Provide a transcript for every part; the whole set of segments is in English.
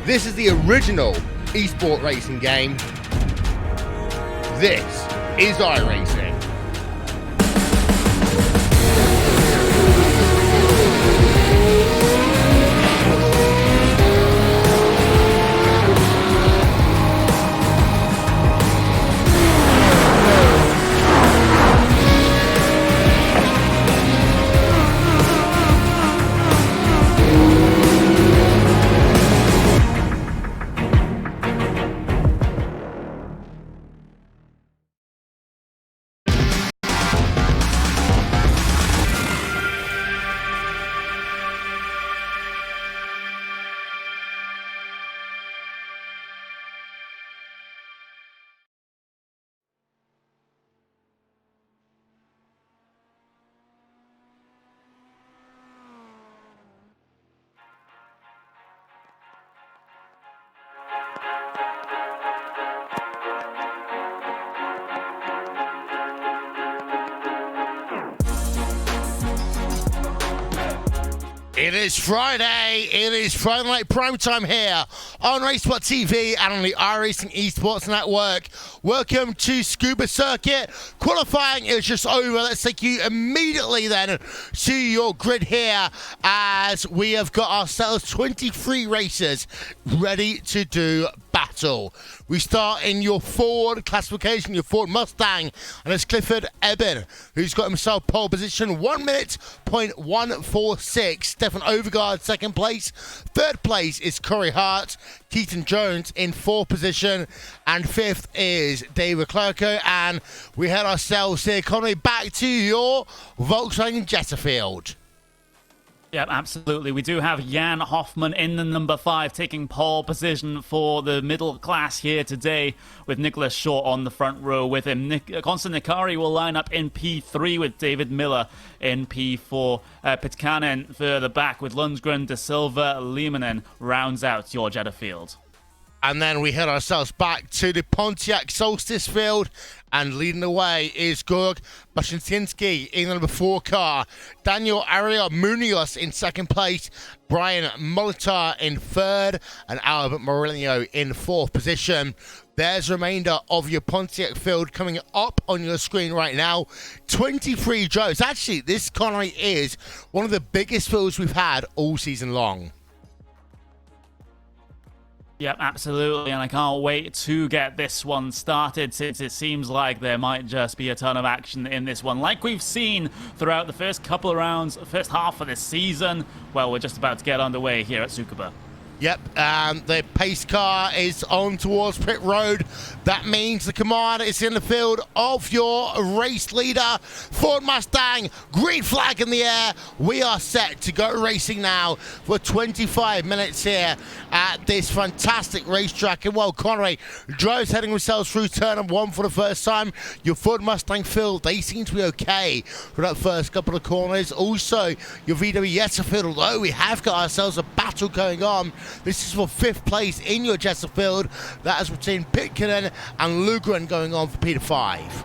This is the original esport racing game. This is iRacing. It is Friday. It is Friday night prime time here on Racesport TV and on the iRacing Esports Network. Welcome to Tsukuba Circuit. Qualifying is just over. Let's take you immediately then to your grid here as we have got ourselves 23 racers ready to do battle. We start in your Ford classification, your Ford Mustang, and it's Clifford Eben, who's got himself pole position, 1 minute, .146. Stefan Overgaard, second place. Third place is Corey Hart. Keaton Jones in fourth position. And fifth is David Clerco. And we head ourselves here, Conway, back to your Volkswagen Jetta field. Yeah, absolutely. We do have Jan Hoffman in the number 5 taking pole position for the middle class here today with Nicholas Short on the front row with him. Constant Nikari will line up in P3 with David Miller in P4. Pitkanen further back with Lundgren, De Silva, Liemanen rounds out your Jetta field. And then we head ourselves back to the Pontiac Solstice field. And leading the way is Georg Bashinsinski in the number 4 car. Daniel Ariel Munoz in second place. Brian Molitor in third. And Albert Murillo in fourth position. There's the remainder of your Pontiac field coming up on your screen right now. 23 drivers. Actually, this Connery is one of the biggest fields we've had all season long. Yep, absolutely, and I can't wait to get this one started since it seems like there might just be a ton of action in this one. Like we've seen throughout the first couple of rounds, first half of this season, well, we're just about to get underway here at Tsukuba. Yep, the pace car is on towards pit road. That means the command is in the field of your race leader, Ford Mustang. Green flag in the air. We are set to go racing now for 25 minutes here at this fantastic racetrack. And while Conway drives heading themselves through turn number 1 for the first time, your Ford Mustang field, they seem to be okay for that first couple of corners. Also, your VW Jetta field, although we have got ourselves a battle going on. This is for 5th place in your Jetta field. That is between Pitkanen and Lugren going on for P5.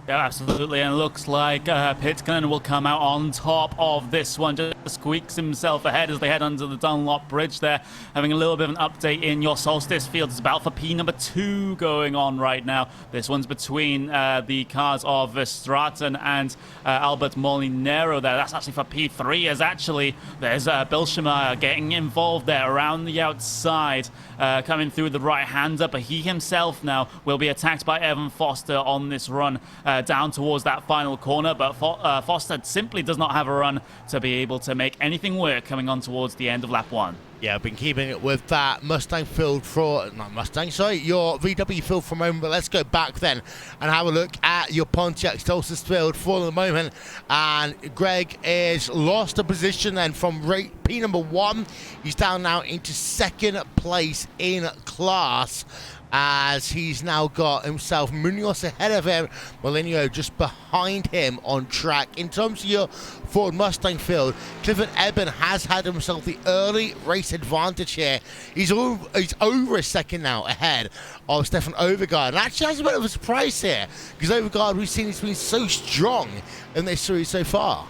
Yeah, absolutely, and it looks like Pitkanen will come out on top of this one, just squeaks himself ahead as they head under the Dunlop Bridge there. Having a little bit of an update in your Solstice field. It's about for P number 2 going on right now. This one's between the cars of Verstraeten and Albert Molinero there. That's actually for P3, as actually there's Bill Schemeier getting involved there around the outside, coming through the right-hander, but he himself now will be attacked by Evan Foster on this run. Down towards that final corner, but Foster simply does not have a run to be able to make anything work coming on towards the end of lap 1. Yeah, I've been keeping it with that Mustang field for, not Mustang, sorry, your VW field for a moment, but let's go back then and have a look at your Pontiac Solstice field for the moment. And Greg is lost a position then from P number 1. He's down now into 2nd place in class, as he's now got himself Munoz ahead of him, Molinho just behind him on track. In terms of your Ford Mustang field, Clifford Eben has had himself the early race advantage here. He's over a second now ahead of Stefan Overgaard. And actually has a bit of a surprise here, because Overgaard, we've seen, he's been so strong in this series so far.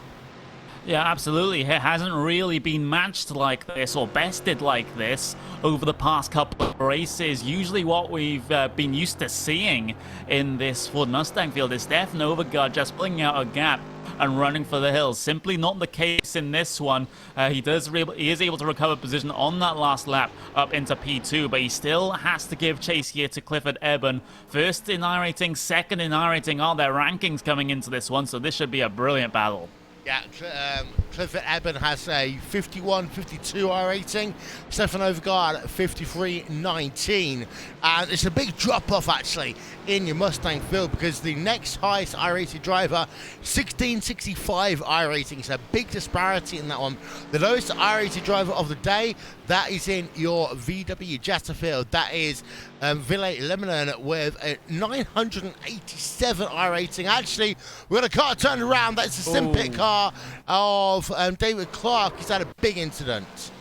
Yeah, absolutely. It hasn't really been matched like this or bested like this over the past couple of races. Usually what we've been used to seeing in this Ford Mustang field is Stefan Overgaard just pulling out a gap and running for the hills. Simply not the case in this one. He is able to recover position on that last lap up into P2, but he still has to give chase here to Clifford Eben. First in iRating, second in iRating are their rankings coming into this one, so this should be a brilliant battle. Yeah, Clifford Eben has a 51.52 I rating, Stefan Overgaard 53.19, and it's a big drop-off actually in your Mustang field because the next highest I rated driver, 16.65 I rating, so a big disparity in that one. The lowest I rated driver of the day, that is in your VW Jetta field, that is Ville Lemonen with a 987 I rating. Actually, we've got a car turned around. That's the Simpic car of David Clark. He's had a big incident.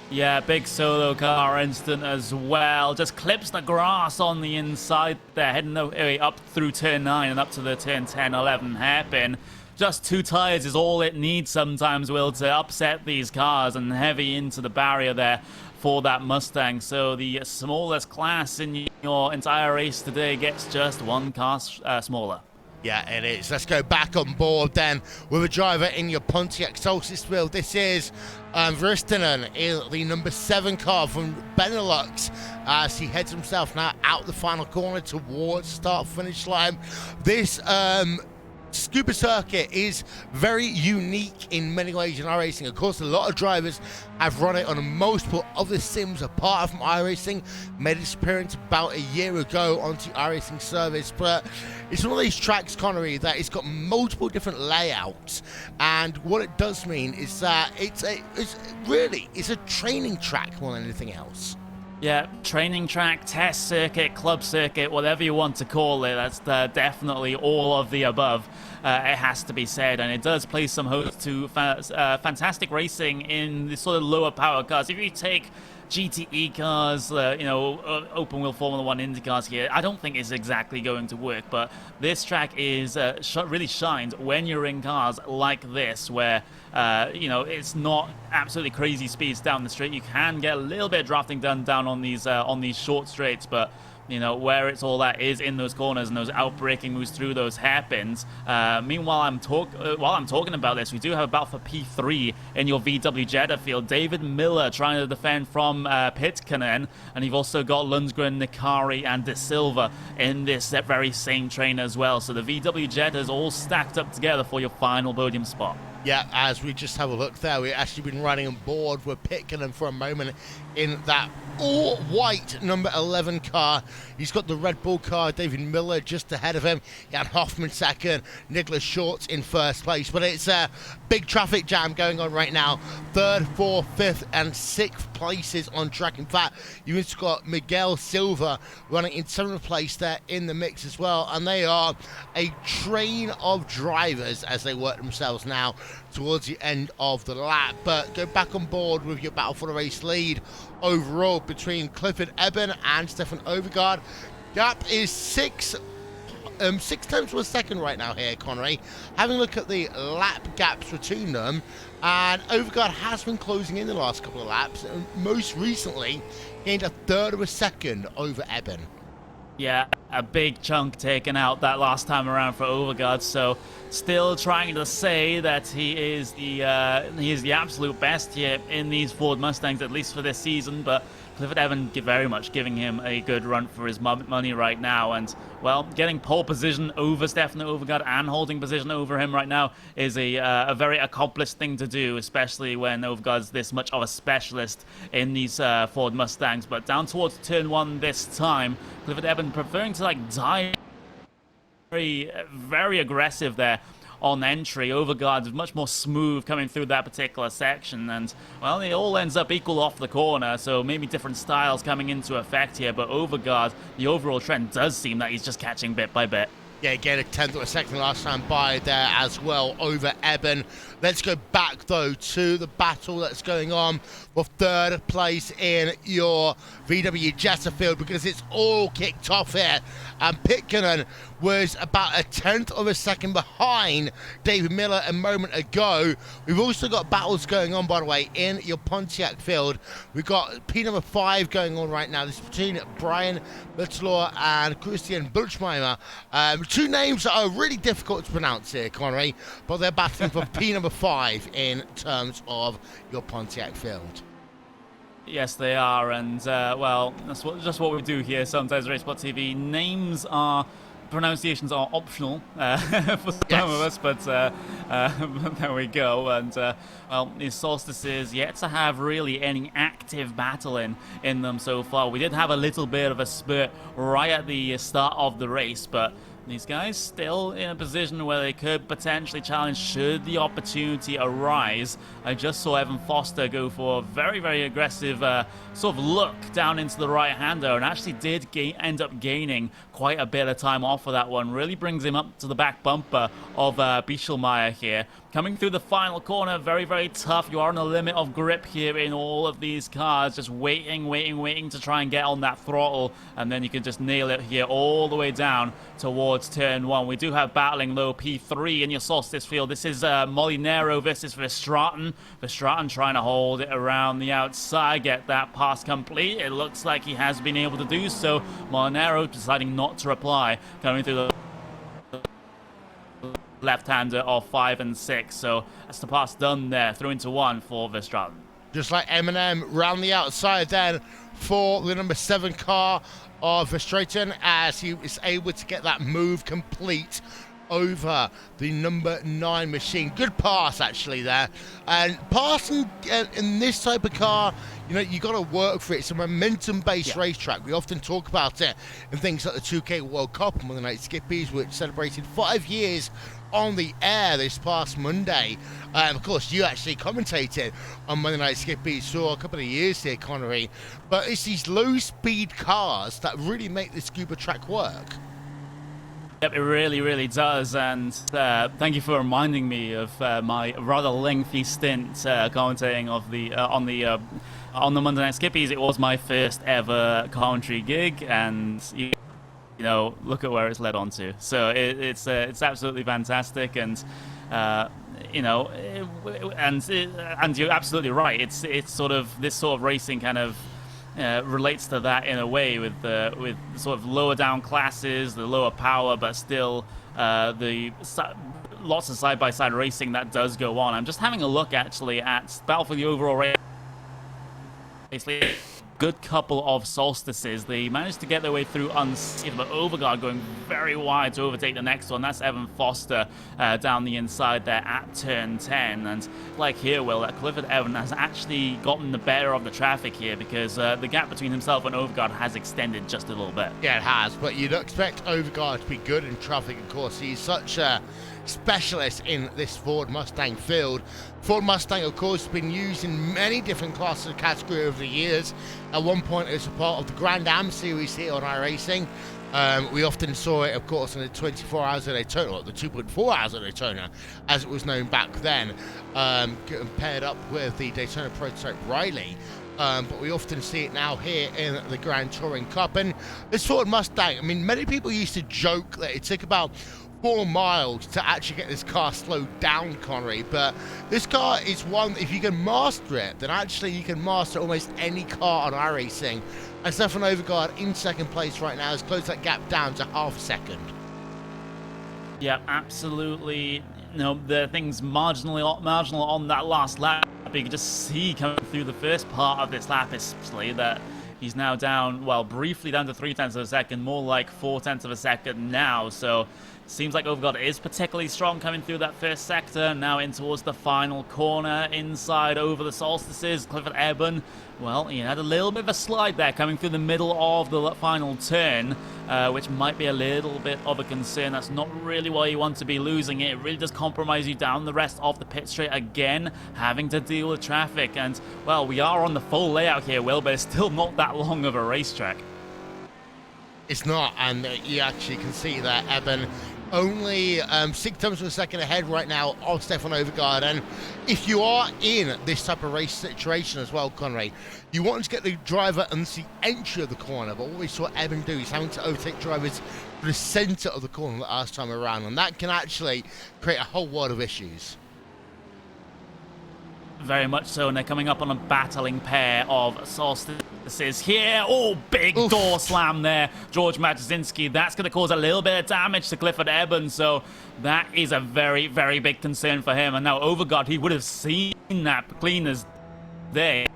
Yeah, big solo car incident as well. Just clips the grass on the inside there, heading up through turn 9 and up to the turn 10, 11 hairpin. Just 2 tires is all it needs sometimes, Will, to upset these cars and heavy into the barrier there for that Mustang. So the smallest class in your entire race today gets just 1 car smaller. Yeah, it is. Let's go back on board then with a driver in your Pontiac Solstice field. This is Veristinen in the number 7 car from Benelux as he heads himself now out the final corner towards start-finish line. This Tsukuba circuit is very unique in many ways in iRacing. Of course, a lot of drivers have run it on multiple other sims apart from iRacing. Made its appearance about a year ago onto iRacing service, but it's one of these tracks, Connery, that it's got multiple different layouts, and what it does mean is that it's a training track more than anything else. Yeah, training track, test circuit, club circuit, whatever you want to call it, that's definitely all of the above, it has to be said. And it does play some host to fantastic racing in the sort of lower power cars. If you take GTE cars, open wheel Formula 1 Indy cars here, I don't think it's exactly going to work, but this track is really shines when you're in cars like this, where it's not absolutely crazy speeds down the straight. You can get a little bit of drafting done down on these short straights, but where it's all at is in those corners and those outbraking moves through those hairpins. Meanwhile, while I'm talking about this, we do have a battle for P3 in your VW Jetta field. David Miller trying to defend from Pitkanen, and you've also got Lundgren, Nikari, and De Silva in this very same train as well. So the VW Jetta is all stacked up together for your final podium spot. Yeah, as we just have a look there, we've actually been running on board with Pitkanen for a moment in that all-white number 11 car. He's got the Red Bull car, David Miller just ahead of him. Jan Hoffman second, Nicholas Shorts in first place. But it's a big traffic jam going on right now. 3rd, 4th, 5th, and 6th places on track. In fact, you've got Miguel Silva running in 7th place there in the mix as well. And they are a train of drivers as they work themselves now towards the end of the lap. But go back on board with your battle for the race lead overall between Clifford Eben and Stefan Overgaard. Gap is 6 tenths of a second right now here, Connery. Having a look at the lap gaps between them, and Overgaard has been closing in the last couple of laps, and most recently gained a 1/3 of a second over Eben. Yeah, a big chunk taken out that last time around for Overgaard, so still trying to say that he is the absolute best here in these Ford Mustangs, at least for this season, but Clifford Eben very much giving him a good run for his money right now, and, well, getting pole position over Stefan Overgaard and holding position over him right now is a very accomplished thing to do, especially when Overgaard's this much of a specialist in these Ford Mustangs. But down towards turn 1 this time, Clifford Eben preferring to dive very, very aggressive there on entry. Overgaard's much more smooth coming through that particular section, and, well, it all ends up equal off the corner, so maybe different styles coming into effect here, but Overgaard, the overall trend does seem that he's just catching bit by bit. Yeah, again, a 10th or a second last time by there as well over Eben. Let's go back, though, to the battle that's going on for third place in your VW Jetta field, because it's all kicked off here. And Pitkanen was about a 10th of a second behind David Miller a moment ago. We've also got battles going on, by the way, in your Pontiac field. We've got P number 5 going on right now. This is between Brian Betzler and Christian Bulchmeier. Two names that are really difficult to pronounce here, Connery, but they're battling for P number 5 in terms of your Pontiac field. Yes, they are, and well, that's just what we do here sometimes, Racesport TV. Pronunciations are optional for some of us, but there we go. And well, these solstices yet to have really any active battle in them so far. We did have a little bit of a spurt right at the start of the race, but these guys still in a position where they could potentially challenge should the opportunity arise. I just saw Evan Foster go for a very, very aggressive sort of look down into the right-hander, and actually did end up gaining quite a bit of time off of that one. Really brings him up to the back bumper of Bischelmeyer here. Coming through the final corner, very, very tough. You are on the limit of grip here in all of these cars. Just waiting to try and get on that throttle. And then you can just nail it here all the way down towards turn 1. We do have battling low P3 in your Solstice field. This is Molinaro versus Verstraeten. Verstraeten trying to hold it around the outside, get that pass complete. It looks like he has been able to do so. Molinaro deciding not to reply, coming through the left-hander of 5 and 6, so that's the pass done there, through into 1 for Verstraeten. Just like Eminem round the outside then for the number 7 car of Verstraeten, as he is able to get that move complete over the number 9 machine. Good pass actually there, and passing in this type of car, you know, you got to work for it. It's a momentum-based racetrack. We often talk about it in things like the 2K World Cup and Monday Night Skippies, which celebrated 5 years on the air this past Monday. Of course, you actually commentated on Monday Night Skippies for a couple of years here, Connery. But it's these low-speed cars that really make the scuba track work. Yep, it really, really does, and thank you for reminding me of my rather lengthy stint commentating of the on the Monday Night Skippies. It was my first ever commentary gig, and you know, look at where it's led on to. So it's absolutely fantastic, and you know, and you're absolutely right. It's sort of this sort of racing kind of relates to that in a way, with sort of lower down classes, the lower power, but still lots of side-by-side racing that does go on. I'm just having a look actually at Battle for the overall race. Basically, a good couple of solstices. They managed to get their way through unscathed, but Overgaard going very wide to overtake the next one. That's Evan Foster down the inside there at turn 10. And like here, Will, Clifford Evan has actually gotten the better of the traffic here, because the gap between himself and Overgaard has extended just a little bit. Yeah, it has, but you'd expect Overgaard to be good in traffic, of course. He's such a specialist in this Ford Mustang field. Ford Mustang, of course, has been used in many different classes of category over the years. At one point, it was a part of the Grand Am series here on iRacing. We often saw it, of course, in the 24 Hours of Daytona, or the 2.4 Hours of Daytona, as it was known back then, paired up with the Daytona prototype Riley. But we often see it now here in the Grand Touring Cup. And this Ford Mustang, I mean, many people used to joke that it took about 4 miles to actually get this car slowed down, Connery, but this car is one, if you can master it, then actually you can master almost any car on iRacing. And Stefan Overgaard in second place right now has closed that gap down to half a second. Yeah, absolutely. You know, the thing's marginal on that last lap. You can just see coming through the first part of this lap, especially, that he's now down, well, briefly down to 0.3 of a second, more like 0.4 of a second now. So seems like Overgaard is particularly strong coming through that first sector. Now in towards the final corner, inside over the solstices. Clifford Eben, well, he had a little bit of a slide there coming through the middle of the final turn, which might be a little bit of a concern. That's not really why you want to be losing it. It really does compromise you down the rest of the pit straight, again, having to deal with traffic. And, well, we are on the full layout here, Will, but it's still not that long of a racetrack. It's not, and you actually can see that Eben only 6 tenths of a second ahead right now of Stefan Overgaard. And if you are in this type of race situation as well, Conrad, you want to get the driver and the entry of the corner, but what we saw Eben do is having to overtake drivers to the center of the corner the last time around, and that can actually create a whole world of issues. Very much so, and they're coming up on a battling pair of Solstices here. Oh, big Oof. door slam there, George Matuszynski. That's going to cause a little bit of damage to Clifford Eben, so that is a very, very big concern for him. And now Overgaard, he would have seen that clean as day.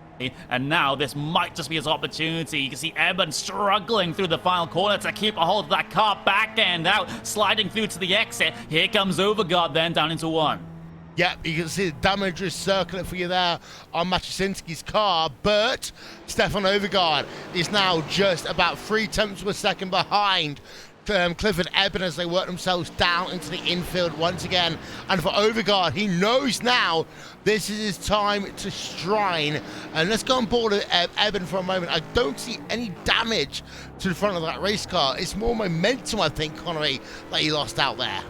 And now this might just be his opportunity. You can see Eben struggling through the final corner to keep a hold of that car back end out, sliding through to the exit. Here comes Overgaard then down into one. Yep, you can see the damage is circling for you there on Matuszynski's car, but Stefan Overgaard is now just about 3 tenths of a second behind Clifford Eben as they work themselves down into the infield once again. And for Overgaard, he knows now this is his time to shine. And let's go on board with Eben for a moment. I don't see any damage to the front of that race car. It's more momentum, I think, Connery, that he lost out there.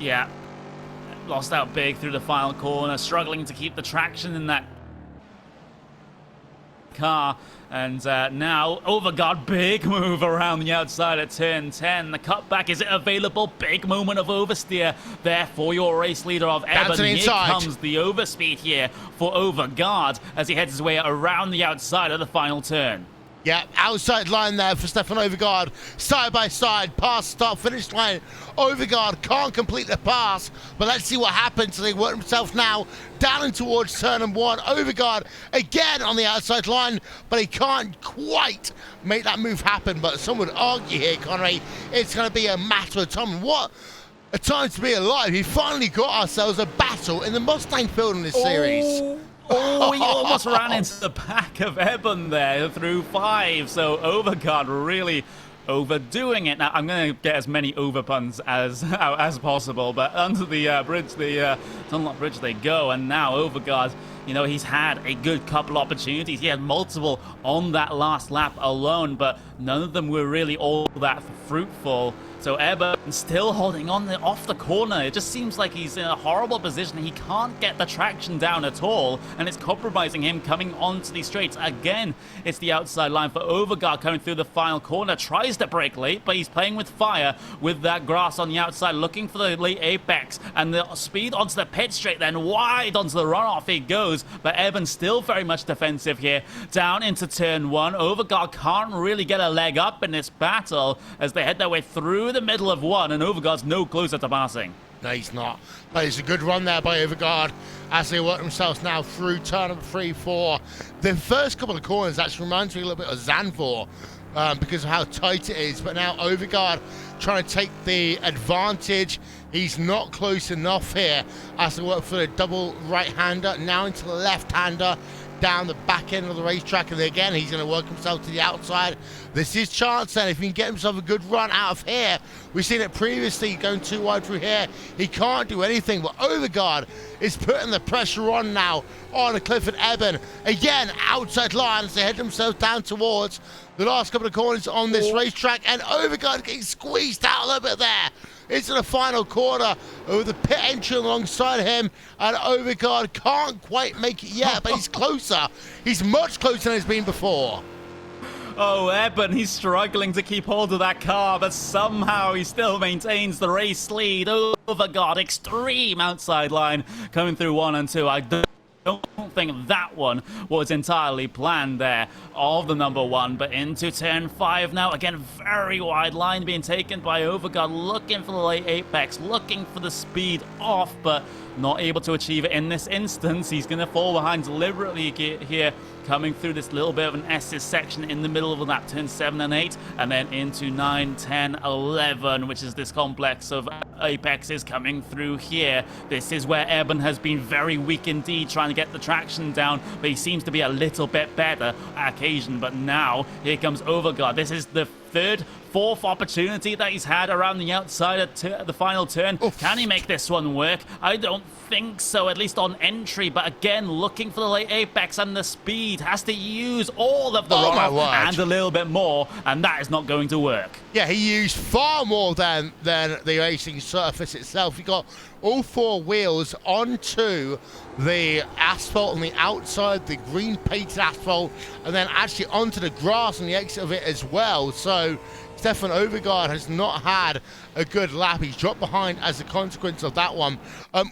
Yeah. Lost out big through the final corner, struggling to keep the traction in that car. And now Overgaard, big move around the outside at turn 10. The cutback, is it available? Big moment of oversteer there for your race leader of Eben. Here comes the overspeed here for Overgaard as he heads his way around the outside of the final turn. Yeah, outside line there for Stefan Overgaard. Side by side, pass, start, finish line. Overgaard can't complete the pass, but let's see what happens. So they work himself now down and towards turn number 1. Overgaard again on the outside line, but he can't quite make that move happen. But some would argue here, Connery, it's going to be a matter of time. What a time to be alive. We finally got ourselves a battle in the Mustang field in this series. Oh, he almost ran into the back of Eben there through 5. So Overgaard really overdoing it. Now, I'm going to get as many over puns as possible, but under the bridge, the Dunlop Bridge they go. And now Overgaard, you know, he's had a good couple opportunities. He had multiple on that last lap alone, but none of them were really all that fruitful. So Eben still holding on off the corner. It just seems like he's in a horrible position. He can't get the traction down at all, and it's compromising him coming onto the straights. Again, it's the outside line for Overgaard coming through the final corner. Tries to brake late, but he's playing with fire with that grass on the outside, looking for the late apex, and the speed onto the pit straight, then wide onto the runoff he goes. But Eben still very much defensive here. Down into turn 1. Overgaard can't really get a leg up in this battle as they head their way through the middle of 1, and Overgaard's no closer to passing. No, he's not. But it's a good run there by Overgaard as they work themselves now through turn number 3, 4. The first couple of corners actually reminds me a little bit of Zandvoort because of how tight it is. But now Overgaard trying to take the advantage. He's not close enough here as they work for the double right-hander. Now into the left-hander down the back end of the racetrack, and again he's going to work himself to the outside. This is chance then if he can get himself a good run out of here. We've seen it previously going too wide through here. He can't do anything, but Overgaard is putting the pressure on now on Clifford Eben. Again, outside lines, they head themselves down towards the last couple of corners on this racetrack, and Overgaard getting squeezed out a little bit there into the final corner with the pit entry alongside him, and Overgaard can't quite make it yet, but he's closer. He's much closer than he's been before. Oh, Eben, he's struggling to keep hold of that car, but somehow he still maintains the race lead. Overgaard, extreme outside line coming through 1 and 2. I don't think that one was entirely planned there of the number 1, but into turn 5 now. Again, very wide line being taken by Overgaard, looking for the late apex, looking for the speed off, but not able to achieve it in this instance. He's going to fall behind deliberately here, coming through this little bit of an S's section in the middle of that turn 7 and 8, and then into 9, 10, 11, which is this complex of apexes coming through here. This is where Eben has been very weak indeed, trying to get the traction down, but he seems to be a little bit better on occasion. But now here comes Overgaard. This is the third, fourth opportunity that he's had around the outside at the final turn. Oof. Can he make this one work? I don't think so, at least on entry. But again, looking for the late apex and the speed. Has to use all of the runoff and a little bit more, and that is not going to work. Yeah, he used far more than the racing surface itself. He got all four wheels onto the asphalt on the outside, the green painted asphalt, and then actually onto the grass on the exit of it as well. So Stefan Overgaard has not had a good lap. He's dropped behind as a consequence of that one.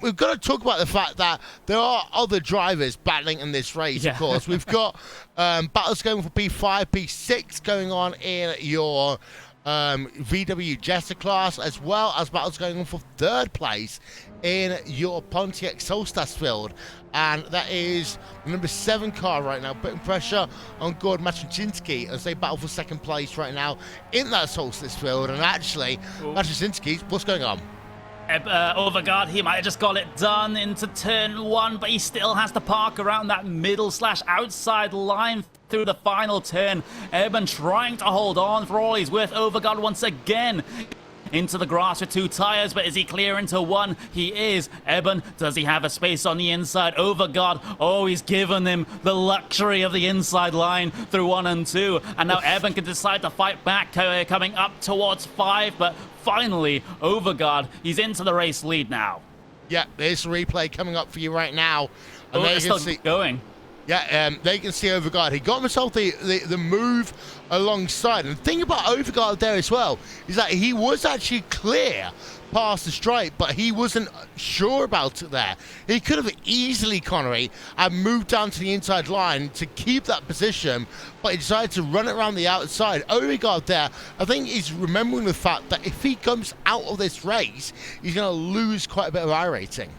We've got to talk about the fact that there are other drivers battling in this race, of course. We've got battles going for P5, P6 going on in your VW Jetta class, as well as battles going on for third place in your Pontiac Solstice field. And that is the number 7 car right now, putting pressure on Gordon Matuszynski as they battle for second place right now in that Solstice field. And actually, Matuszynski, what's going on? Overgaard, he might have just got it done into turn 1, but he still has to park around that middle/outside line through the final turn. Eben trying to hold on for all he's worth. Overgaard once again into the grass with 2 tires, but is he clear into 1? He is. Eben, does he have a space on the inside? Overgaard, oh, he's given him the luxury of the inside line through 1 and 2, and now Eben can decide to fight back, coming up towards 5, but finally, Overgaard, he's into the race lead now. Yeah, there's a replay coming up for you right now. And it's still going. Yeah, they can see Overgaard. He got himself the move alongside. And the thing about Overgaard there as well is that he was actually clear past the stripe, but he wasn't sure about it there. He could have easily, Connery, and moved down to the inside line to keep that position, but he decided to run it around the outside. Overgaard there, I think he's remembering the fact that if he comes out of this race, he's going to lose quite a bit of iRating.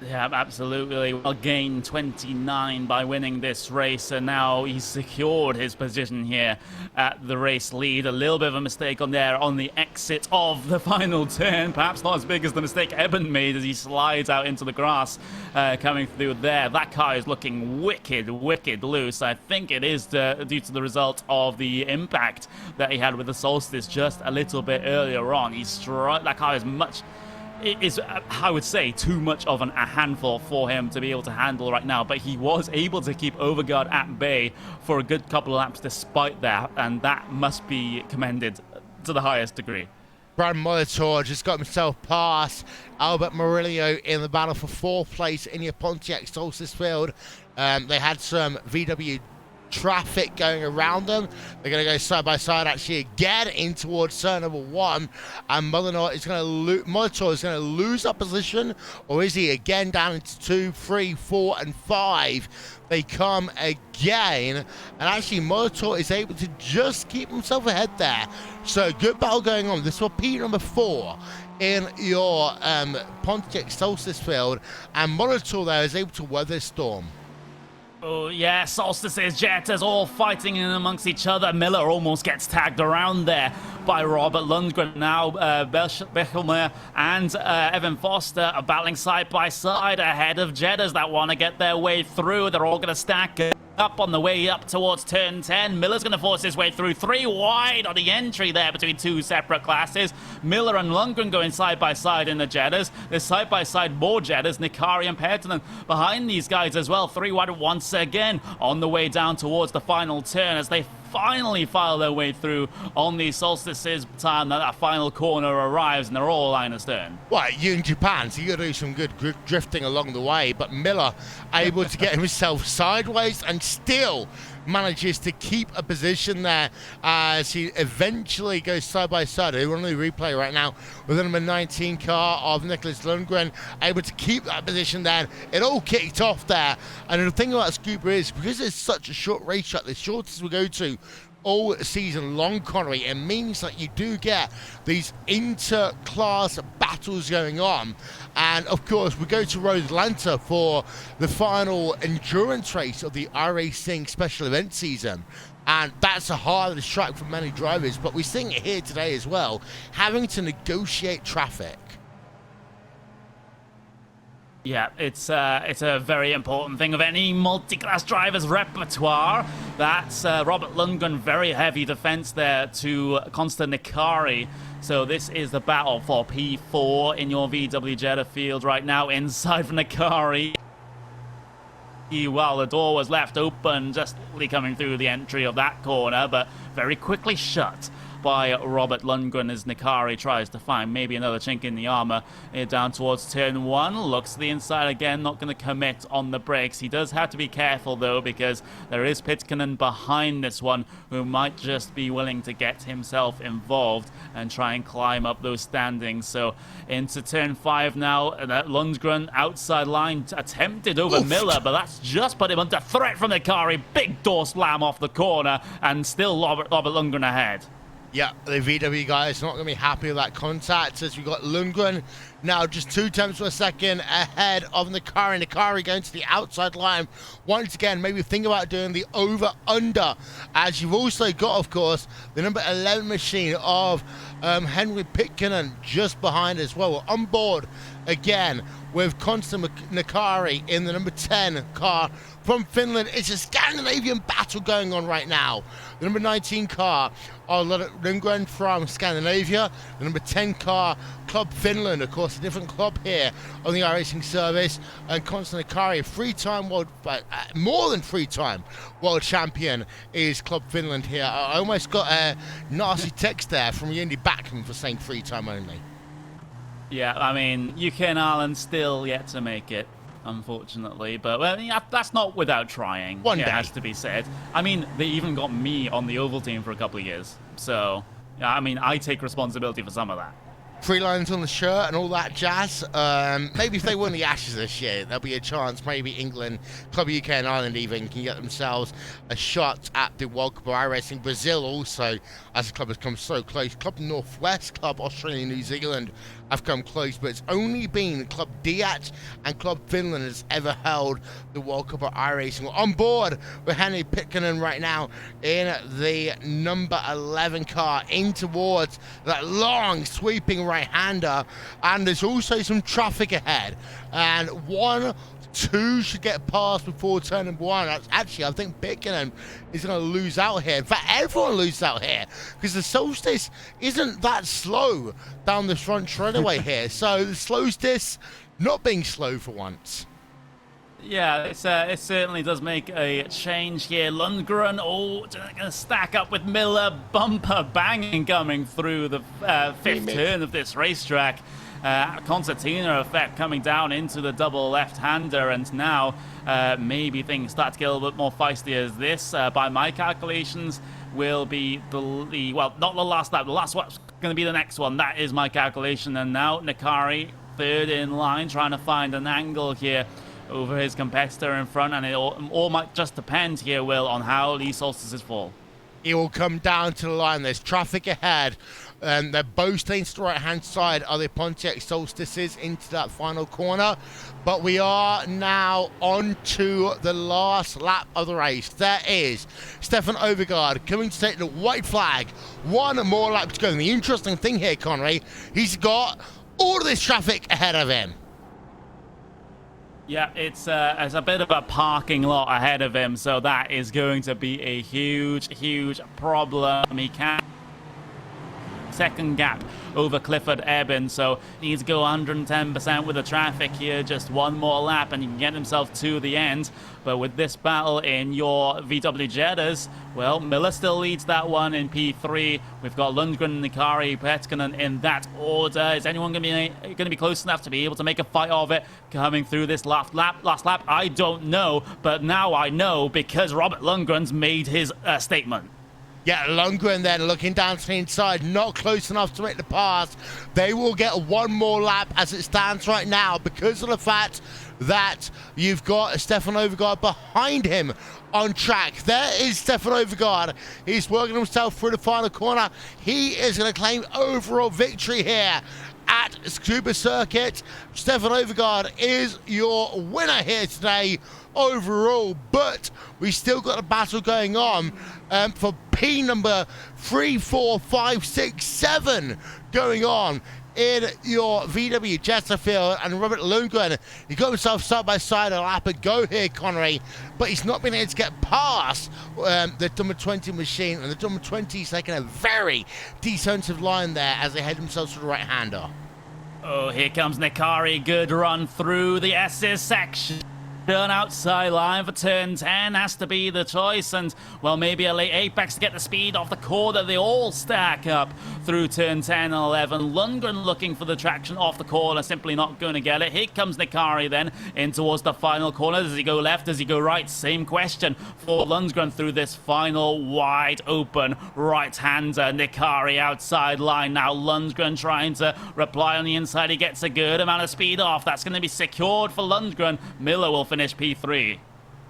Yeah, absolutely. Well, gained 29 by winning this race, and now he's secured his position here at the race lead. A little bit of a mistake on there on the exit of the final turn. Perhaps not as big as the mistake Eben made as he slides out into the grass coming through there. That car is looking wicked loose. I think it is due to the result of the impact that he had with the Solstice just a little bit earlier on. That car is I would say, too much of a handful for him to be able to handle right now, but he was able to keep Overgaard at bay for a good couple of laps despite that, and that must be commended to the highest degree. Brad Molitor just got himself past Albert Murillo in the battle for 4th place in your Pontiac Solstice field. They had some VW traffic going around them. They're going to go side by side actually again in towards turn number 1, and Molitor is going to lose that position, or is he again down into 2, 3, 4 and 5? They come again, and actually Molitor is able to just keep himself ahead there. So good battle going on. This will be number 4 in your Pontiac Solstice field, and Molitor there is able to weather the storm. Oh, yeah, Solstices, Jettas all fighting in amongst each other. Miller almost gets tagged around there by Robert Lundgren. Now Bechelmer and Evan Foster are battling side by side ahead of Jettas that want to get their way through. They're all going to stack up on the way up towards turn 10. Miller's going to force his way through. 3 wide on the entry there between 2 separate classes. Miller and Lundgren going side by side in the Jettas. There's side by side more Jettas. Nikari and Pertinen behind these guys as well. 3 wide once again on the way down towards the final turn as they finally file their way through on the Solstices time that final corner arrives, and they're all line astern. Well, you in Japan, so you got to do some good drifting along the way, but Miller able to get himself sideways and still manages to keep a position there as he eventually goes side by side. We're on the replay right now with the number 19 car of Nicholas Lundgren, able to keep that position there. It all kicked off there, and the thing about Tsukuba is, because it's such a short race track, the shortest we go to all season long, Connery, it means that you do get these inter-class battles going on. And of course, we go to Road Atlanta for the final endurance race of the iRacing special event season. And that's a harder track for many drivers, but we're seeing it here today as well, having to negotiate traffic. Yeah, it's a very important thing of any multi-class driver's repertoire. That's Robert Lundgren, very heavy defense there to Constant Nikari. So this is the battle for P4 in your VW Jetta field right now, inside from Nikari. Well, the door was left open, just coming through the entry of that corner, but very quickly shut by Robert Lundgren as Nikari tries to find maybe another chink in the armor down towards turn 1. Looks to the inside again, not going to commit on the brakes. He does have to be careful though, because there is Pitkanen behind this one who might just be willing to get himself involved and try and climb up those standings. So into turn 5 now, Lundgren outside line attempted over Miller, but that's just put him under threat from Nikari. Big door slam off the corner, and still Robert Lundgren ahead. Yeah, the VW guys not going to be happy with that contact, as we got Lundgren now just 2 tenths per second ahead of Nikari. Nikari going to the outside line. Once again, maybe think about doing the over-under, as you've also got, of course, the number 11 machine of Henry Pitkanen just behind as well. We're on board again with Constant Nikari in the number 10 car from Finland. It's a Scandinavian battle going on right now. The number 19 car are Lundgren from Scandinavia. The number 10 car, Club Finland, of course, a different club here on the iRacing service. And Constant Nikari, three-time world, more than three-time world champion is Club Finland here. I almost got a nasty text there from Yendi Backman for saying three-time only. Yeah, I mean, UK and Ireland still yet to make it, unfortunately. But well, yeah, that's not without trying. One day. It has to be said. I mean, they even got me on the Oval team for a couple of years. So, yeah, I mean, I take responsibility for some of that. 3 lines on the shirt and all that jazz. Maybe if they win the Ashes this year, there'll be a chance maybe England, Club UK and Ireland even, can get themselves a shot at the World Cup of iRacing. Brazil also, as the club has come so close. Club Northwest, Club Australia, New Zealand have come close, but it's only been Club Diat and Club Finland has ever held the World Cup of iRacing. We're on board with Henry Pitkanen right now in the number 11 car, in towards that long sweeping right-hander, and there's also some traffic ahead, and 1, 2 should get past before turn number 1. That's actually, I think Pitkanen is going to lose out here. In fact, everyone loses out here, because the Solstice isn't that slow down the front straightaway here. So the Solstice not being slow for once. Yeah, it certainly does make a change here. Lundgren, going to stack up with Miller. Bumper banging coming through the 5th turn of this racetrack. Concertina effect coming down into the double left-hander, and now maybe things start to get a little bit more feisty, as this, by my calculations, will be well, not the last lap. The last one's going to be the next one. That is my calculation. And now Nikari, 3rd in line, trying to find an angle here over his competitor in front, and it all might just depend here, Will, on how these Solstices fall. It will come down to the line. There's traffic ahead. They're both staying to the right-hand side of the Pontiac Solstices into that final corner. But we are now on to the last lap of the race. There is Stefan Overgaard coming to take the white flag. 1 more lap to go. And the interesting thing here, Connery, he's got all of this traffic ahead of him. Yeah, it's a bit of a parking lot ahead of him, so that is going to be a huge problem. He can't second gap over Clifford Eben, so he needs to go 110% with the traffic here. Just 1 more lap and he can get himself to the end. But with this battle in your VW Jettas, well, Miller still leads that one in P3. We've got Lundgren, Nikari, Pitkanen in that order. Is anyone going to be close enough to be able to make a fight of it coming through this last lap? I don't know, but now I know, because Robert Lundgren's made his statement. Yeah, Lundgren then looking down to the inside, not close enough to make the pass. They will get 1 more lap as it stands right now, because of the fact that you've got Stefan Overgaard behind him on track. There is Stefan Overgaard. He's working himself through the final corner. He is going to claim overall victory here at Tsukuba Circuit. Stefan Overgaard is your winner here today overall, but we still got a battle going on for P number 3, 4, 5, 6, 7 going on in your VW Jetta field, and Robert Lundgren, he got himself side by side a lap ago here, Connery, but he's not been able to get past the number 20 machine, and the number 20 is taking a very defensive line there as they head themselves to the right-hander. Oh, here comes Nikari. Good run through the S's section. Turn outside line for turn 10 has to be the choice, and well, maybe a late apex to get the speed off the corner. They all stack up through turn 10 and 11. Lundgren looking for the traction off the corner, simply not going to get it. Here comes Nikari then in towards the final corner. Does he go left? Does he go right? Same question for Lundgren through this final wide open right-hander. Nikari outside line now. Lundgren trying to reply on the inside. He gets a good amount of speed off. That's going to be secured for Lundgren. Miller will finish P3.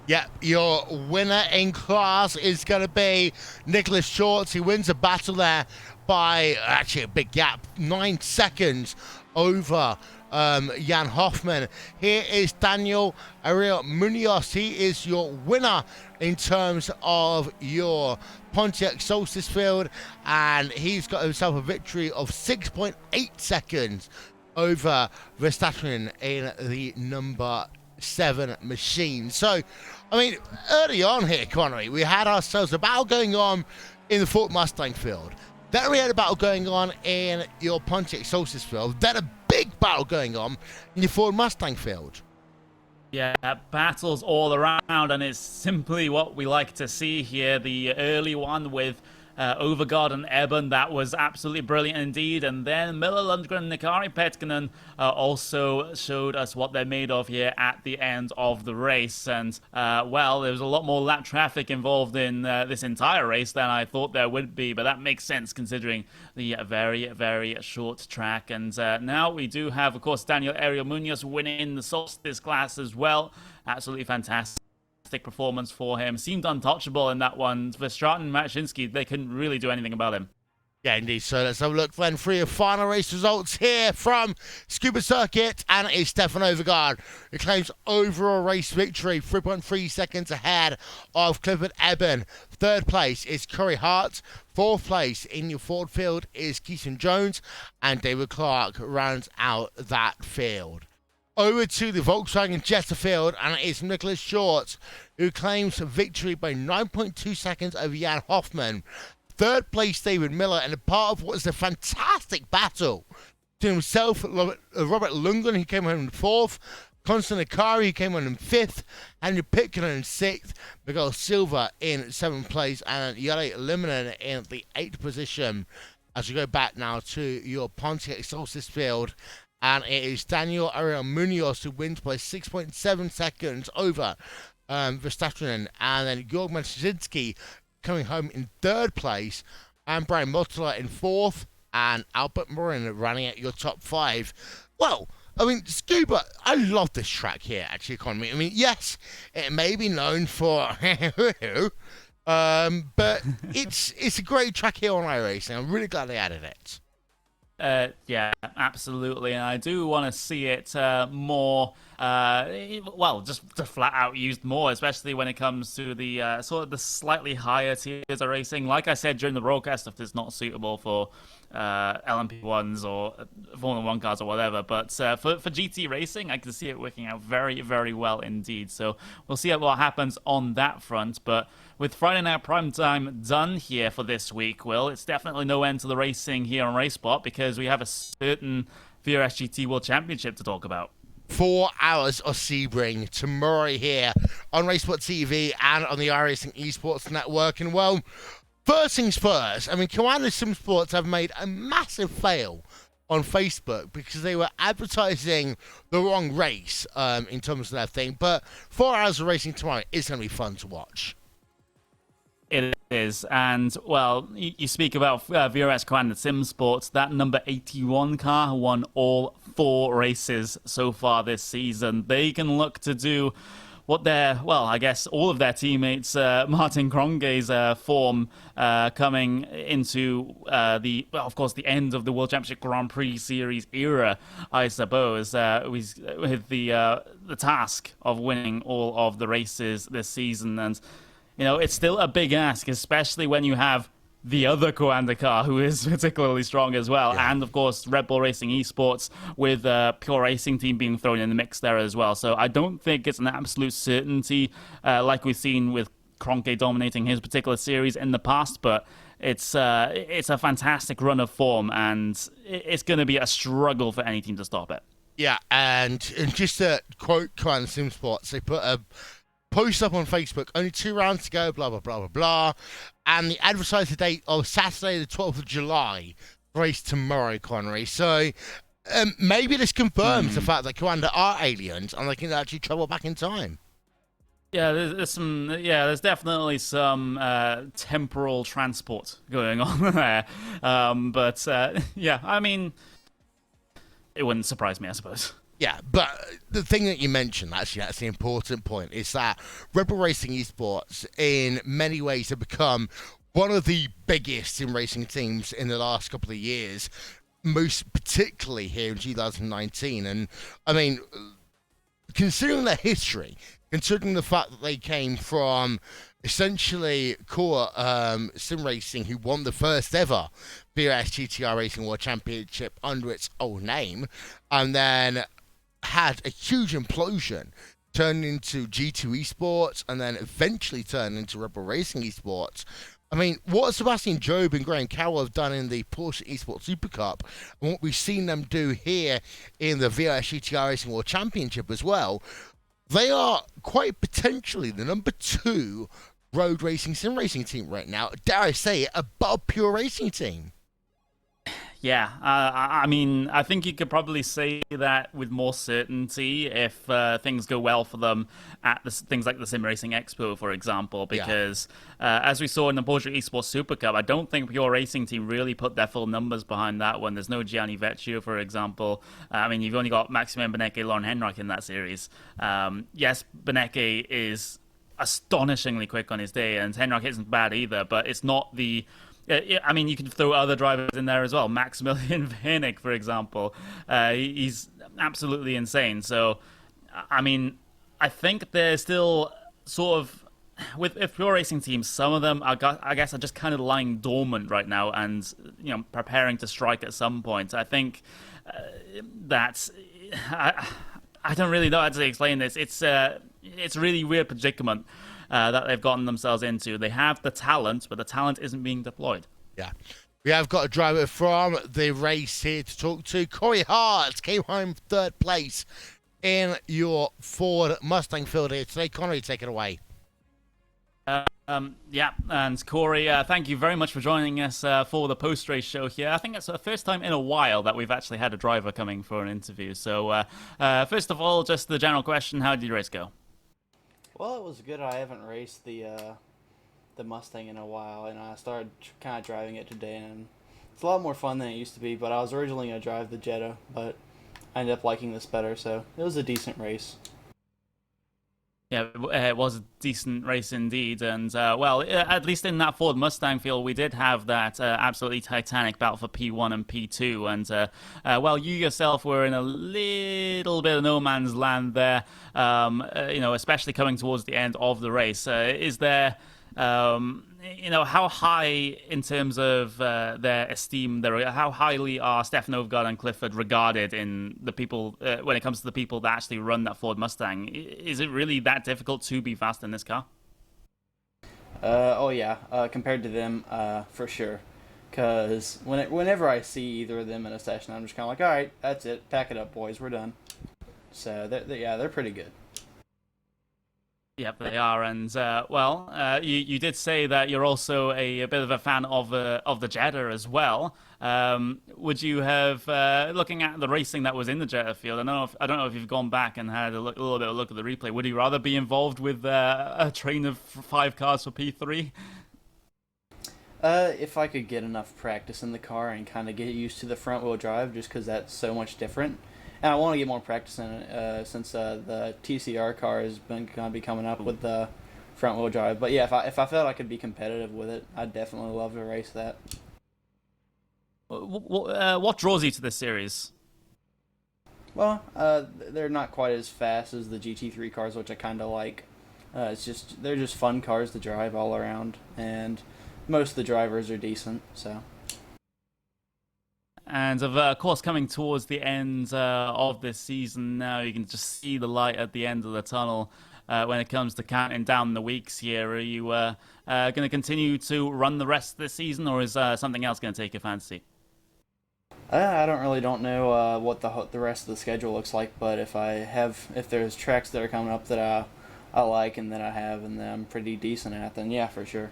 Yeah, your winner in class is going to be Nicholas Shorts. He wins the battle there by actually a big gap, 9 seconds over Jan Hoffman. Here is Daniel Ariel Munoz. He is your winner in terms of your Pontiac Solstice field, and he's got himself a victory of 6.8 seconds over Verstappen in the number 7 machine. So, I mean, early on here, Connery, we had ourselves a battle going on in the Ford Mustang field. Then we had a battle going on in your Pontiac Solstice field. Then a big battle going on in your Ford Mustang field. Yeah, battles all around, and it's simply what we like to see here. The early one with Overgaard and Eben, that was absolutely brilliant indeed. And then Miller, Lundgren, Nikari Petkinen also showed us what they're made of here at the end of the race. And, well, there was a lot more lap traffic involved in this entire race than I thought there would be. But that makes sense considering the very, very short track. And now we do have, of course, Daniel Ariel Munoz winning the Solstice class as well. Absolutely fantastic performance for him. Seemed untouchable in that one. Verstraeten and Maczynski, they couldn't really do anything about him. Yeah, indeed. So let's have a look then for your final race results here from Tsukuba Circuit, and it's Stefan Overgaard who claims overall race victory, 3.3 seconds ahead of Clifford Eben. Third place is Corey Hart. Fourth place in your Ford field is Keaton Jones, and David Clark rounds out that field. Over to the Volkswagen Jetta field, and it is Nicholas Short who claims victory by 9.2 seconds over Jan Hoffman. Third place, David Miller, and a part of what is a fantastic battle to himself, Robert Lundgren, who came home in fourth, Constant Akari, who came home in fifth, Henry Pitkin in sixth, Miguel Silva in seventh place, and Jere Liminen in the 8th position. As we go back now to your Pontiac Solstice field, and it is Daniel Ariel Munoz who wins by 6.7 seconds over Verstappen, and then Georg Maczynski coming home in third place, and Brian Mottola in fourth, and Albert Morin running at your top 5. Well, I mean, Tsukuba, I love this track here, actually, Connery. I mean, yes, it may be known for but it's a great track here on iRacing. I'm really glad they added it. Yeah, absolutely, and I do want to see it more, well, just flat out used more, especially when it comes to the sort of the slightly higher tiers of racing. Like I said during the broadcast, if it's not suitable for LMP1s or Formula 1 cars or whatever, but for GT racing, I can see it working out very, very well indeed. So we'll see what happens on that front, but with Friday Night Primetime done here for this week, Will, it's definitely no end to the racing here on RaceSpot because we have a certain VRS GT World Championship to talk about. 4 hours of Sebring tomorrow here on RaceSpot TV and on the iRacing Esports Network. And well, first things first, I mean, Commander Sim Sports have made a massive fail on Facebook because they were advertising the wrong race in terms of their thing. But 4 hours of racing tomorrow is going to be fun to watch. It is, and well, you speak about VRS Commander Sim Sports. That number 81 car won all 4 races so far this season. They can look to do what their, well, I guess all of their teammates, Martin Kronge's form coming into of course, the end of the World Championship Grand Prix Series era, I suppose, with the task of winning all of the races this season. And you know, it's still a big ask, especially when you have the other Coanda car, who is particularly strong as well, Yeah. and of course Red Bull Racing Esports with Pure Racing Team being thrown in the mix there as well. So I don't think it's an absolute certainty like we've seen with Kroenke dominating his particular series in the past, but it's a fantastic run of form, and it's going to be a struggle for any team to stop it. Yeah, and just to quote Coanda Sim Sports, they put a post up on Facebook, only 2 rounds to go, blah, blah, blah, blah, blah. And the advertised date of Saturday, the 12th of July, race tomorrow, Connery. So maybe this confirms the fact that Coanda are aliens and they can actually travel back in time. Yeah, there's definitely some temporal transport going on there. Yeah, I mean, it wouldn't surprise me, I suppose. Yeah, but the thing that you mentioned, actually, that's the important point, is that Red Bull Racing Esports, in many ways, have become one of the biggest sim racing teams in the last couple of years, most particularly here in 2019. And, I mean, considering their history, considering the fact that they came from essentially Core Sim Racing, who won the first ever BRS GTR Racing World Championship under its old name, and then had a huge implosion, turned into G2 Esports, and then eventually turned into Red Bull Racing Esports. I mean, what Sebastian Job and Graham Carroll have done in the Porsche Esports Super Cup, and what we've seen them do here in the VRS GTR Racing World Championship as well, they are quite potentially the number 2 road racing sim racing team right now. Dare I say it, above Pure Racing Team. Yeah, I mean, I think you could probably say that with more certainty if things go well for them at things like the Sim Racing Expo, for example, because as we saw in the Porsche Esports Super Cup, I don't think Pure Racing Team really put their full numbers behind that one. There's no Gianni Vecchio, for example. I mean, you've only got Maximilian Benecke, Lauren Henrich in that series. Yes, Benecke is astonishingly quick on his day, and Henrich isn't bad either, but it's not the... I mean, you can throw other drivers in there as well. Maximilian Wernick, for example. He's absolutely insane. So, I mean, I think they're still sort of... With Pure Racing teams, some of them, I guess, are just kind of lying dormant right now and, preparing to strike at some point. I think that's... I don't really know how to explain this. It's a really weird predicament that they've gotten themselves into. They have the talent, but the talent isn't being deployed. Yeah. We have got a driver from the race here to talk to. Corey Hart came home 3rd place in your Ford Mustang field here today. Connery, take it away. Yeah, and Corey, thank you very much for joining us for the post-race show here. I think it's the first time in a while that we've actually had a driver coming for an interview. So, first of all, just the general question, how did your race go? Well, it was good. I haven't raced the Mustang in a while, and I started kind of driving it today, and it's a lot more fun than it used to be. But I was originally going to drive the Jetta, but I ended up liking this better, so it was a decent race. Yeah, it was a decent race indeed, and well, at least in that Ford Mustang field, we did have that absolutely titanic battle for P1 and P2, and well, you yourself were in a little bit of no man's land there, especially coming towards the end of the race. Is there, how high in terms of their esteem, how highly are Stefan Overgaard and Clifford regarded in the people when it comes to the people that actually run that Ford Mustang? Is it really that difficult to be fast in this car? Oh yeah, compared to them, for sure. Because whenever I see either of them in a session, I'm just kind of like, all right, that's it, pack it up, boys, we're done. So they're pretty good. Yep, they are, and you did say that you're also a bit of a fan of the Jetta as well. Would you have, looking at the racing that was in the Jetta field, I don't know if you've gone back and had a little bit of a look at the replay. Would you rather be involved with a train of 5 cars for P3? If I could get enough practice in the car and kind of get used to the front wheel drive, just because that's so much different. And I want to get more practice in it since the TCR car has been going to be coming up with the front wheel drive. But yeah, if I felt I could be competitive with it, I'd definitely love to race that. What draws you to this series? Well, they're not quite as fast as the GT3 cars, which I kind of like. They're just fun cars to drive all around, and most of the drivers are decent. So. And of course, coming towards the end of this season now, you can just see the light at the end of the tunnel when it comes to counting down the weeks here. Are you going to continue to run the rest of the season, or is something else going to take your fancy? I don't know what the rest of the schedule looks like, but if there's tracks that are coming up that I like and that I have and that I'm pretty decent at, then yeah, for sure.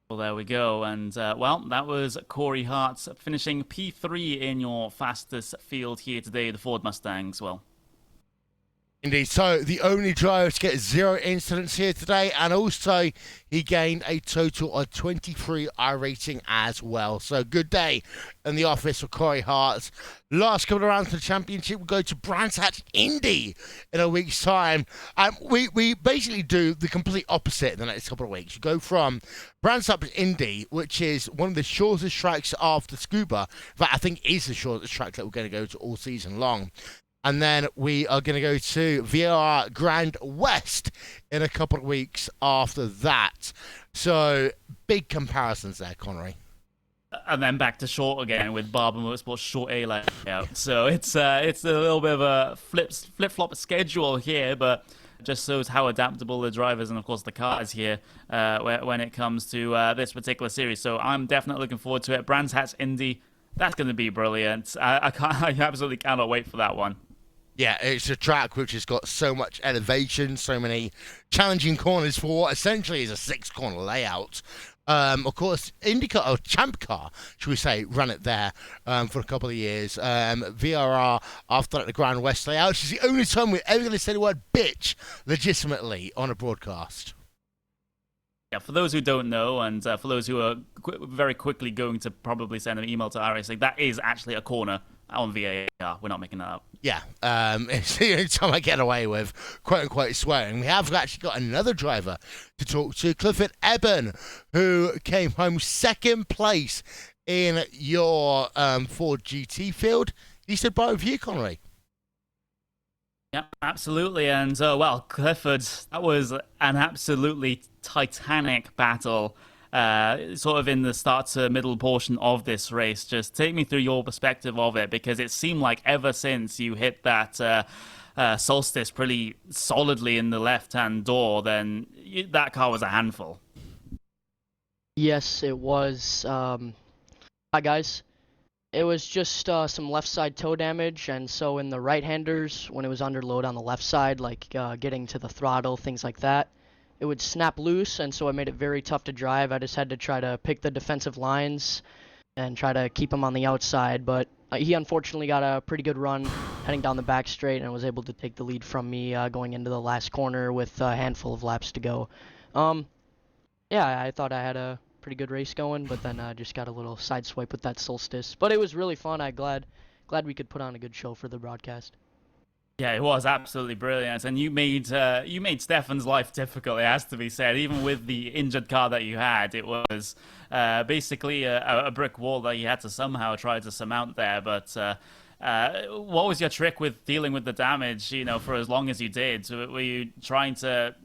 Well, there we go. And, well, that was Corey Hart finishing P3 in your fastest field here today, the Ford Mustangs. Well, Indeed. So the only driver to get 0 incidents here today, and also he gained a total of 23 iRacing as well. So good day in the office for Corey Hart. Last couple of rounds of the championship will go to Brands Hatch Indy in a week's time. We basically do the complete opposite in the next couple of weeks. You go from Brands Hatch Indy, which is one of the shortest tracks of the Tsukuba. In fact, I think is the shortest track that we're going to go to all season long. And then we are going to go to VRR Grand West in a couple of weeks after that. So, big comparisons there, Connery. And then back to short again with Barber Motorsports short A layout. So it's a little bit of a flip-flop schedule here, but just shows how adaptable the drivers and, of course, the cars here when it comes to this particular series. So I'm definitely looking forward to it. Brands Hatch Indy, that's going to be brilliant. I absolutely cannot wait for that one. Yeah, it's a track which has got so much elevation, so many challenging corners for what essentially is a 6-corner layout. Of course, IndyCar, or Champ Car, should we say, ran it there for a couple of years. VRR, after that, the Grand West layout, which is the only time we're ever going to say the word bitch legitimately on a broadcast. Yeah, for those who don't know, and for those who are very quickly going to probably send an email to iRacing, that is actually a corner on VAR. We're not making that up. Yeah, it's the only time I get away with quote-unquote swearing. We have actually got another driver to talk to, Clifford Eben, who came home second place in your Ford GT field. He stood by with you, Connery. Yeah, absolutely. And, well, Clifford, that was an absolutely titanic battle. Sort of in the start to middle portion of this race. Just take me through your perspective of it, because it seemed like ever since you hit that Solstice pretty solidly in the left-hand door, then that car was a handful. Yes, it was. Hi, guys. It was just some left side toe damage, and so in the right-handers, when it was under load on the left side, like getting to the throttle, things like that, it would snap loose, and so it made it very tough to drive. I just had to try to pick the defensive lines and try to keep him on the outside, but he unfortunately got a pretty good run heading down the back straight and was able to take the lead from me going into the last corner with a handful of laps to go. Yeah, I thought I had a pretty good race going, but then just got a little sideswipe with that Solstice. But it was really fun. I'm glad we could put on a good show for the broadcast. Yeah, it was absolutely brilliant, and you made Stefan's life difficult. It has to be said. Even with the injured car that you had, it was basically a brick wall that you had to somehow try to surmount there. But what was your trick with dealing with the damage? You know, for as long as you did, were you trying to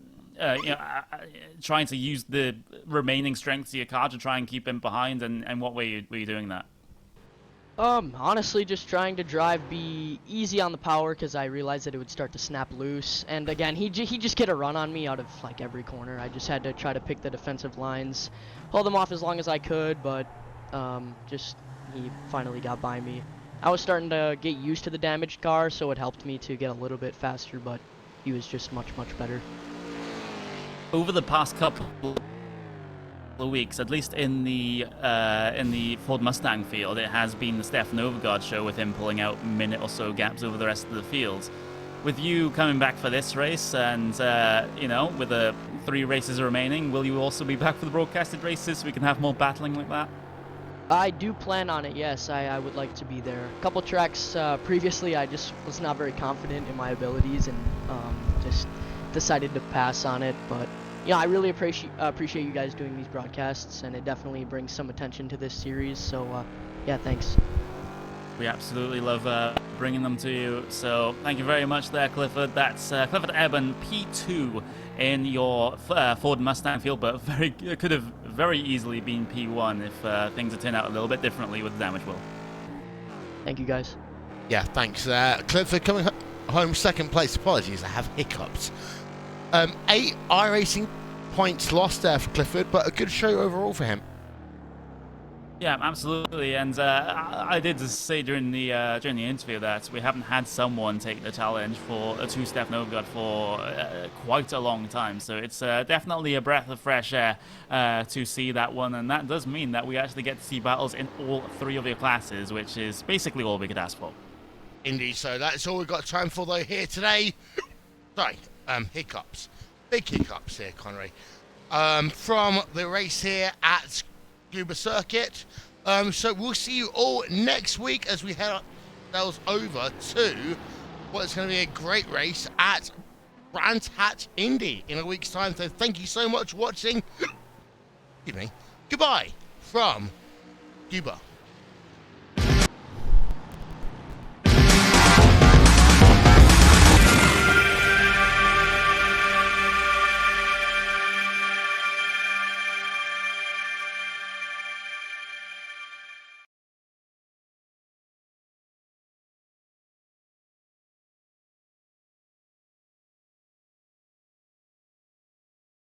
use the remaining strength of your car to try and keep him behind? And what way were you doing that? Honestly, just trying to be easy on the power, because I realized that it would start to snap loose. And again, he just get a run on me out of like every corner. I just had to try to pick the defensive lines, hold them off as long as I could, but he finally got by me. I was starting to get used to the damaged car, so it helped me to get a little bit faster, but he was just much better. Over the past couple of weeks, at least in the Ford Mustang field, it has been the Stefan Overgaard show, with him pulling out minute or so gaps over the rest of the field. With you coming back for this race, and with the 3 races remaining, will you also be back for the broadcasted races so we can have more battling like that? I do plan on it, yes. I would like to be there. A couple tracks previously, I just was not very confident in my abilities and just decided to pass on it, but yeah, I really appreciate you guys doing these broadcasts, and it definitely brings some attention to this series, so yeah, thanks. We absolutely love bringing them to you. So thank you very much there, Clifford. That's Clifford Eben, P2 in your Ford Mustang field, but it could have very easily been P1 if things had turned out a little bit differently with the damage wheel. Thank you, guys. Yeah, thanks. Clifford coming home second place. Apologies, I have hiccups. 8 iRacing points lost there for Clifford, but a good show overall for him. Yeah, absolutely. And I did just say during the interview that we haven't had someone take the challenge for a two-step Novgod for quite a long time. So it's definitely a breath of fresh air to see that one. And that does mean that we actually get to see battles in all 3 of your classes, which is basically all we could ask for. Indeed, so that's all we've got time for though here today. Sorry, hiccups. Big hiccups here, Connery. From the race here at Tsukuba Circuit. So we'll see you all next week as we head ourselves over to what's going to be a great race at Brands Hatch Indy in a week's time. So thank you so much for watching. Excuse me. Goodbye from Cuba.